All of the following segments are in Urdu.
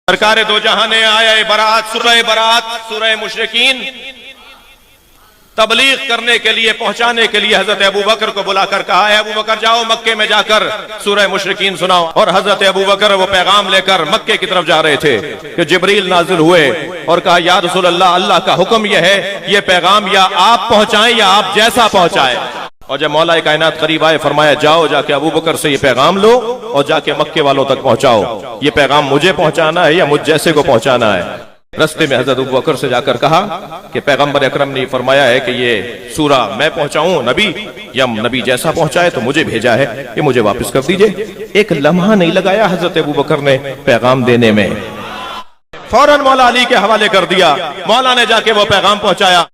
سرکار دو جہاں نے آیا برات سورہ مشرکین تبلیغ کرنے کے لیے پہنچانے کے لیے حضرت ابو بکر کو بلا کر کہا ہے ابو بکر جاؤ مکے میں جا کر سورہ مشرکین سناؤ. اور حضرت ابو بکر وہ پیغام لے کر مکے کی طرف جا رہے تھے کہ جبریل نازل ہوئے اور کہا یا رسول اللہ اللہ کا حکم یہ ہے یہ پیغام یا آپ پہنچائیں یا آپ جیسا پہنچائیں. اور جب مولا کائنات قریب آئے فرمایا جاؤ جا کے ابو بکر سے یہ پیغام لو اور جا کے مکے والوں تک پہنچاؤ. یہ پیغام مجھے پہنچانا ہے یا مجھ جیسے کو پہنچانا ہے. رستے میں حضرت ابو بکر سے جا کر کہا کہ پیغمبر اکرم نے فرمایا ہے کہ یہ سورہ میں پہنچاؤں نبی یا نبی جیسا پہنچائے تو مجھے بھیجا ہے یہ مجھے واپس کر دیجئے. ایک لمحہ نہیں لگایا حضرت ابو بکر نے پیغام دینے میں, فوراً مولا علی کے حوالے کر دیا. مولا نے جا کے وہ پیغام پہنچایا.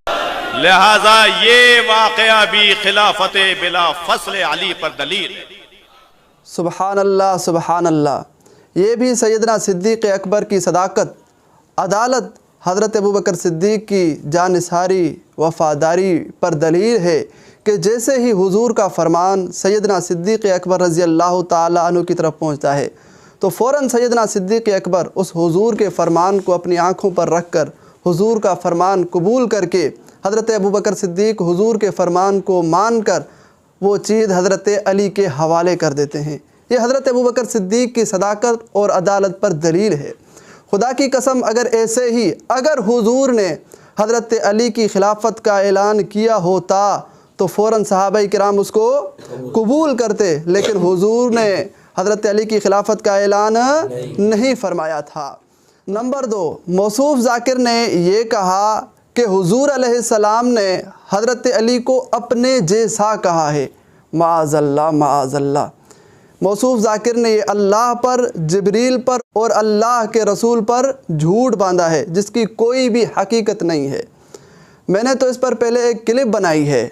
لہذا یہ واقعہ بھی خلافت بلا فصل علی پر دلیل. سبحان اللہ سبحان اللہ. یہ بھی سیدنا صدیق اکبر کی صداقت, عدالت, حضرت ابوبکر صدیق کی جانثاری وفاداری پر دلیل ہے کہ جیسے ہی حضور کا فرمان سیدنا صدیق اکبر رضی اللہ تعالیٰ عنہ کی طرف پہنچتا ہے تو فوراً سیدنا صدیق اکبر اس حضور کے فرمان کو اپنی آنکھوں پر رکھ کر حضور کا فرمان قبول کر کے حضرت ابوبکر صدیق حضور کے فرمان کو مان کر وہ چیز حضرت علی کے حوالے کر دیتے ہیں. یہ حضرت ابوبکر صدیق کی صداقت اور عدالت پر دلیل ہے. خدا کی قسم اگر حضور نے حضرت علی کی خلافت کا اعلان کیا ہوتا تو فوراً صحابہ کرام اس کو قبول کرتے, لیکن حضور نے حضرت علی کی خلافت کا اعلان نہیں فرمایا تھا. نمبر 2, موصوف ذاکر نے یہ کہا کہ حضور علیہ السلام نے حضرت علی کو اپنے جیسا کہا ہے. معاذ اللہ معاذ اللہ. موصوف ذاکر نے یہ اللہ پر, جبریل پر اور اللہ کے رسول پر جھوٹ باندھا ہے جس کی کوئی بھی حقیقت نہیں ہے. میں نے تو اس پر پہلے ایک کلپ بنائی ہے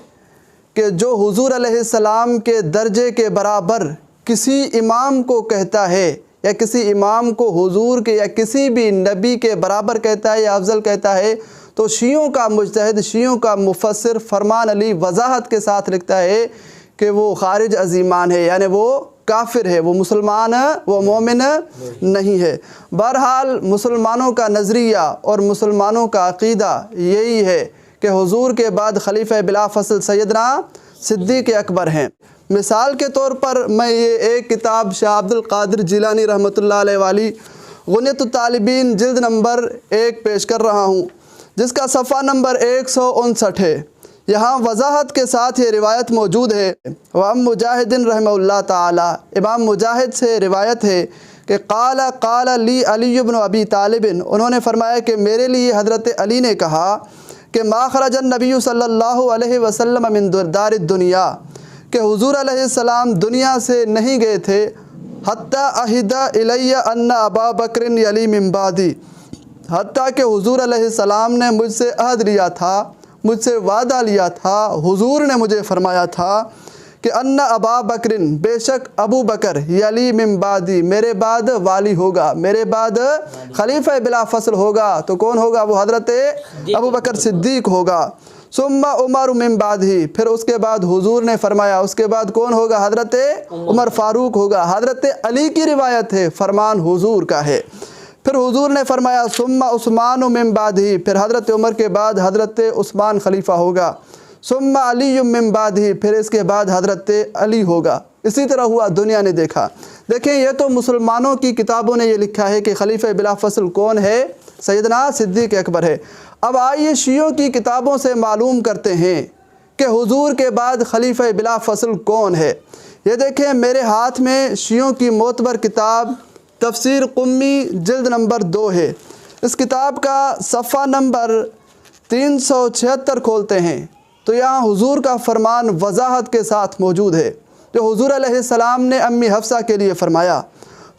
کہ جو حضور علیہ السلام کے درجے کے برابر کسی امام کو کہتا ہے یا کسی امام کو حضور کے یا کسی بھی نبی کے برابر کہتا ہے یا افضل کہتا ہے تو شیعوں کا مجتہد, شیعوں کا مفسر فرمان علی وضاحت کے ساتھ لکھتا ہے کہ وہ خارج از ایمان ہے, یعنی وہ کافر ہے, وہ مسلمان ہے, وہ مومن نہیں ہے. بہرحال مسلمانوں کا نظریہ اور مسلمانوں کا عقیدہ یہی ہے کہ حضور کے بعد خلیفہ بلا فصل سیدنا صدیق اکبر ہیں. مثال کے طور پر میں یہ ایک کتاب شاہ عبد القادر جیلانی رحمۃ اللہ علیہ والی غنیۃ الطالبین جلد نمبر 1 پیش کر رہا ہوں جس کا صفحہ نمبر 159 ہے. یہاں وضاحت کے ساتھ یہ روایت موجود ہے. وام مجاہد رحمہ اللہ تعالی, امام مجاہد سے روایت ہے کہ قال لی علی بن ابی طالب, انہوں نے فرمایا کہ میرے لیے حضرت علی نے کہا کہ ما خرج النبی صلی اللہ علیہ وسلم من دار الدنیا, کہ حضور علیہ السلام دنیا سے نہیں گئے تھے حتی عہد الی ان ابا بکر یلی من بعدی, حتیٰ کہ حضور علیہ السلام نے مجھ سے عہد لیا تھا, مجھ سے وعدہ لیا تھا, حضور نے مجھے فرمایا تھا کہ ان ابا بکر, بے شک ابو بکر, یلی من بعدی, میرے بعد والی ہوگا, میرے بعد خلیفہ بلا فصل ہوگا. تو کون ہوگا؟ وہ حضرت ابو بکر صدیق ہوگا. ثم عمر من بعدہ, پھر اس کے بعد حضور نے فرمایا اس کے بعد کون ہوگا؟ حضرت عمر فاروق ہوگا. حضرت علی کی روایت ہے, فرمان حضور کا ہے. پھر حضور نے فرمایا ثم عثمان من بعدہ, پھر حضرت عمر کے بعد حضرت عثمان خلیفہ ہوگا. ثم علی من بعدہ, پھر اس کے بعد حضرت علی ہوگا. اسی طرح ہوا, دنیا نے دیکھا. دیکھیں یہ تو مسلمانوں کی کتابوں نے یہ لکھا ہے کہ خلیفہ بلا فصل کون ہے؟ سیدنا صدیق اکبر ہے. اب آئیے شیعوں کی کتابوں سے معلوم کرتے ہیں کہ حضور کے بعد خلیفہ بلا فصل کون ہے. یہ دیکھیں میرے ہاتھ میں شیعوں کی معتبر کتاب تفسیر قمی جلد نمبر 2 ہے. اس کتاب کا صفحہ نمبر 376 کھولتے ہیں تو یہاں حضور کا فرمان وضاحت کے ساتھ موجود ہے جو حضور علیہ السلام نے امی حفصہ کے لیے فرمایا.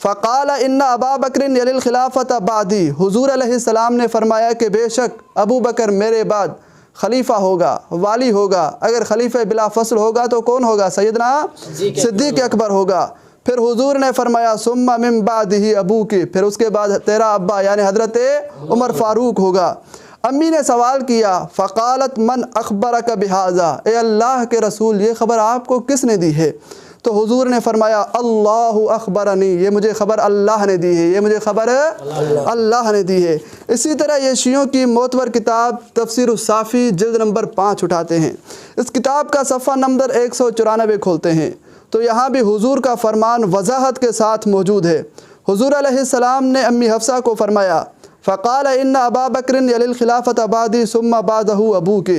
فقال ان ابا بکر یلی الخلافت بعدی, حضور علیہ السلام نے فرمایا کہ بے شک ابو بکر میرے بعد خلیفہ ہوگا, والی ہوگا. اگر خلیفہ بلا فصل ہوگا تو کون ہوگا؟ سیدنا صدیق اکبر ہوگا. پھر حضور نے فرمایا ثم من بعدہ ابو کی, پھر اس کے بعد تیرا ابا یعنی حضرت عمر فاروق ہوگا. امی نے سوال کیا فقالت من اخبرک بہذا, اے اللہ کے رسول یہ خبر آپ کو کس نے دی ہے؟ تو حضور نے فرمایا اللہ اخبرنی، یہ مجھے خبر اللہ نے دی ہے، یہ مجھے خبر اللہ نے دی ہے۔ اسی طرح یہ شیعوں کی معتبر کتاب تفسیر الصافی جلد نمبر 5 اٹھاتے ہیں، اس کتاب کا صفحہ نمبر 194 کھولتے ہیں تو یہاں بھی حضور کا فرمان وضاحت کے ساتھ موجود ہے۔ حضور علیہ السلام نے امی حفصہ کو فرمایا فقال ان ابا بکر یلی الخلافۃ بعدی ثم بعدہ ابوک،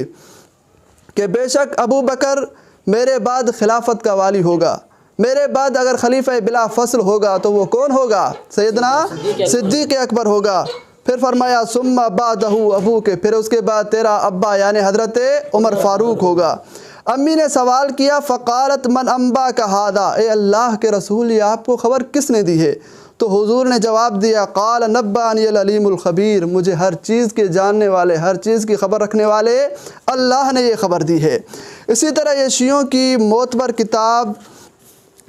کہ بے شک ابو بکر میرے بعد خلافت کا والی ہوگا، میرے بعد اگر خلیفہ بلا فصل ہوگا تو وہ کون ہوگا؟ سیدنا صدیق اکبر ہوگا۔ پھر فرمایا ثم بعدہ ابوک، پھر اس کے بعد تیرا ابا یعنی حضرت عمر فاروق ہوگا۔ امی نے سوال کیا فقالت من انباک ھذا، اے اللہ کے رسول یہ آپ کو خبر کس نے دی ہے؟ تو حضور نے جواب دیا قال نبانی العلیم الخبیر، مجھے ہر چیز کے جاننے والے، ہر چیز کی خبر رکھنے والے اللہ نے یہ خبر دی ہے۔ اسی طرح یہ شیعوں کی معتبر کتاب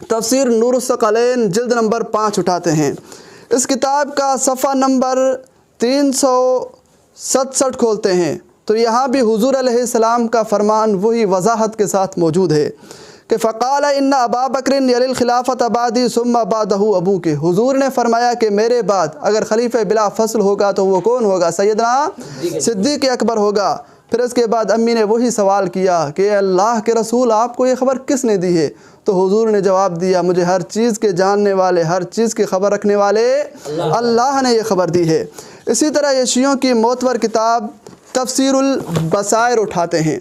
تفسیر نور الثقلین جلد نمبر 5 اٹھاتے ہیں، اس کتاب کا صفحہ نمبر 367 کھولتے ہیں تو یہاں بھی حضور علیہ السلام کا فرمان وہی وضاحت کے ساتھ موجود ہے کہ فقال ان ابا بکر یلی الخلافۃ بعدی ثم بعدہ ابوک، حضور نے فرمایا کہ میرے بعد اگر خلیفہ بلا فصل ہوگا تو وہ کون ہوگا؟ سیدنا صدیق اکبر ہوگا۔ پھر اس کے بعد امی نے وہی سوال کیا کہ اللہ کے رسول آپ کو یہ خبر کس نے دی ہے؟ تو حضور نے جواب دیا مجھے ہر چیز کے جاننے والے، ہر چیز کی خبر رکھنے والے اللہ نے یہ خبر دی ہے۔ اسی طرح یہ شیعوں کی معتبر کتاب تفسیر البصائر اٹھاتے ہیں،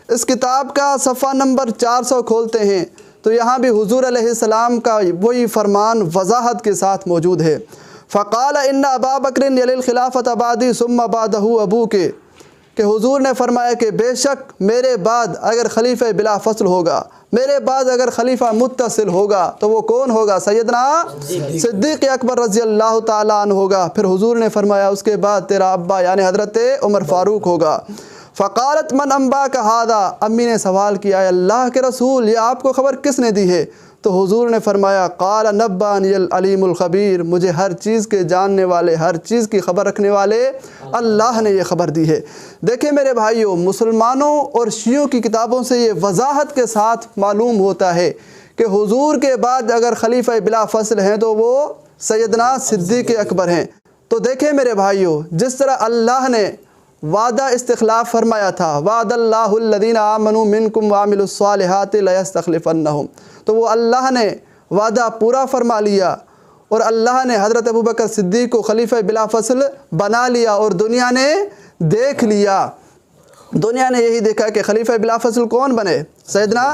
اس کتاب کا صفحہ نمبر 400 کھولتے ہیں تو یہاں بھی حضور علیہ السلام کا وہی فرمان وضاحت کے ساتھ موجود ہے۔ فقال ان ابا بکر یلی الخلافۃ بعدی ثم بعدہ ابوک، کہ حضور نے فرمایا کہ بے شک میرے بعد اگر خلیفہ بلا فصل ہوگا، میرے بعد اگر خلیفہ متصل ہوگا تو وہ کون ہوگا؟ سیدنا صدیق اکبر رضی اللہ تعالیٰ عنہ ہوگا۔ پھر حضور نے فرمایا اس کے بعد تیرا ابا یعنی حضرت عمر فاروق ہوگا۔ فقالت من انباک ھذا، امی نے سوال کیا اے اللہ کے رسول یہ آپ کو خبر کس نے دی ہے؟ تو حضور نے فرمایا قال نبانی العلیم الخبیر، مجھے ہر چیز کے جاننے والے، ہر چیز کی خبر رکھنے والے اللہ نے یہ خبر دی ہے۔ دیکھیں میرے بھائیوں، مسلمانوں اور شیعوں کی کتابوں سے یہ وضاحت کے ساتھ معلوم ہوتا ہے کہ حضور کے بعد اگر خلیفہ بلا فصل ہیں تو وہ سیدنا صدیق اکبر ہیں۔ تو دیکھیں میرے بھائیوں، جس طرح اللہ نے وعدہ استخلاف فرمایا تھا وعد اللہ الذین آمنوا منکم وعملوا الصالحات لیستخلفنہم، تو وہ اللہ نے وعدہ پورا فرما لیا اور اللہ نے حضرت ابوبکر صدیق کو خلیفہ بلا فصل بنا لیا اور دنیا نے دیکھ لیا، دنیا نے یہی دیکھا کہ خلیفہ بلا فصل کون بنے؟ سیدنا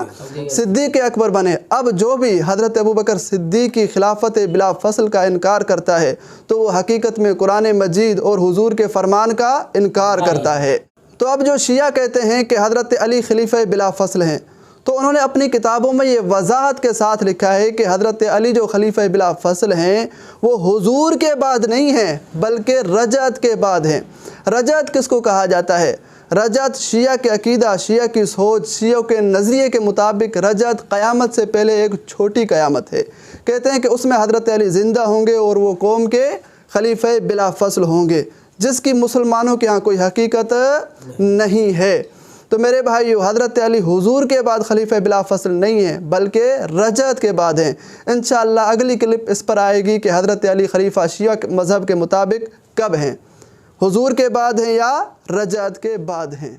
صدیق اکبر بنے۔ اب جو بھی حضرت ابوبکر صدیق کی خلافت بلا فصل کا انکار کرتا ہے تو وہ حقیقت میں قرآن مجید اور حضور کے فرمان کا انکار کرتا ہے۔ تو اب جو شیعہ کہتے ہیں کہ حضرت علی خلیفہ بلا فصل ہیں تو انہوں نے اپنی کتابوں میں یہ وضاحت کے ساتھ لکھا ہے کہ حضرت علی جو خلیفہ بلا فصل ہیں وہ حضور کے بعد نہیں ہیں بلکہ رجعت کے بعد ہیں۔ رجعت کس کو کہا جاتا ہے؟ رجعت شیعہ کے عقیدہ، شیعہ کی سوچ، شیعوں کے نظریے کے مطابق رجعت قیامت سے پہلے ایک چھوٹی قیامت ہے۔ کہتے ہیں کہ اس میں حضرت علی زندہ ہوں گے اور وہ قوم کے خلیفہ بلا فصل ہوں گے، جس کی مسلمانوں کے ہاں کوئی حقیقت نہیں ہے۔ تو میرے بھائیو، حضرت علی حضور کے بعد خلیفہ بلا فصل نہیں ہیں بلکہ رجعت کے بعد ہیں۔ انشاءاللہ اگلی کلپ اس پر آئے گی کہ حضرت علی خلیفہ شیعہ مذہب کے مطابق کب ہیں، حضور کے بعد ہیں یا رجعت کے بعد ہیں۔